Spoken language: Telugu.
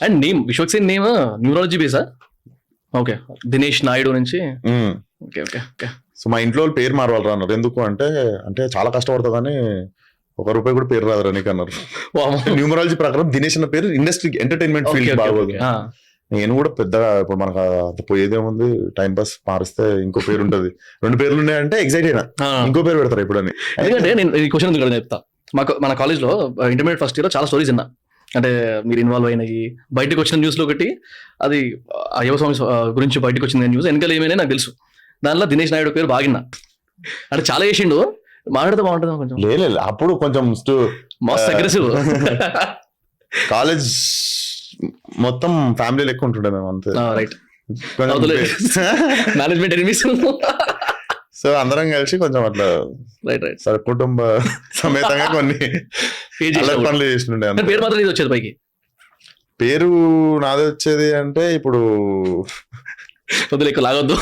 And name Vishwaksen name neurology బేసా? ఓకే, దినేష్ నాయుడు నుంచి. Okay okay okay. సో మా ఇంట్లో వాళ్ళు పేరు మారవాలి అన్నారు. ఎందుకు అంటే అంటే చాలా కష్టపడతా కానీ ₹1 కూడా పేరు రాదురా నీకు అన్నారు. న్యూమరాలజీ ప్రకారం దినేష్ అన్న పేరు ఇండస్ట్రీ ఎంటర్టైన్మెంట్ ఫీల్డ్ బాగోదు. నేను కూడా పెద్దగా ఇప్పుడు మనకు అంత పోయేదేముంది, టైం పాస్ మారిస్తే ఇంకో పేరు ఉంటది. 2 పేర్లు ఉన్నాయంటే ఎగ్జైట్ అయినా ఇంకో పేరు పెడతారు ఇప్పుడు అని. ఎందుకంటే నేను ఈ క్వశ్చన్ ఎందుకు చెప్తా, మన కాలేజ్ లో ఇంటర్మీడియట్ ఫస్ట్ ఇయర్ లో చాలా స్టోరీస్ విన్నా. అంటే మీరు ఇన్వాల్వ్ అయినాయి, బయటకు వచ్చిన న్యూస్ లో ఒకటి అది అయ్యవ స్వామి గురించి బయటకు వచ్చిన న్యూస్, వెనకాల ఏమైనా నాకు తెలుసు. దానిలో దినేష్ నాయుడు పేరు బాగిన్నా, అంటే చాలా చేసిండు. మాట్లాడితే బాగుంటుంది కొంచెం. లేదు అప్పుడు కొంచెం మస్త్ అగ్రెసివ్. కాలేజ్ మొత్తం ఫ్యామిలీ లెక్క ఉంటుండే మేము అంతే. Right, management enemies. సో అందరం కలిసి కొంచెం అట్లా సరే కుటుంబ సమేతంగా కొన్ని పనులు చేస్తుండే. పేరు మాత్రం ఇది వచ్చేది పైకి. పేరు నాది వచ్చేది అంటే ఇప్పుడు కొద్దిగా ఎక్కువ లాగొద్దు.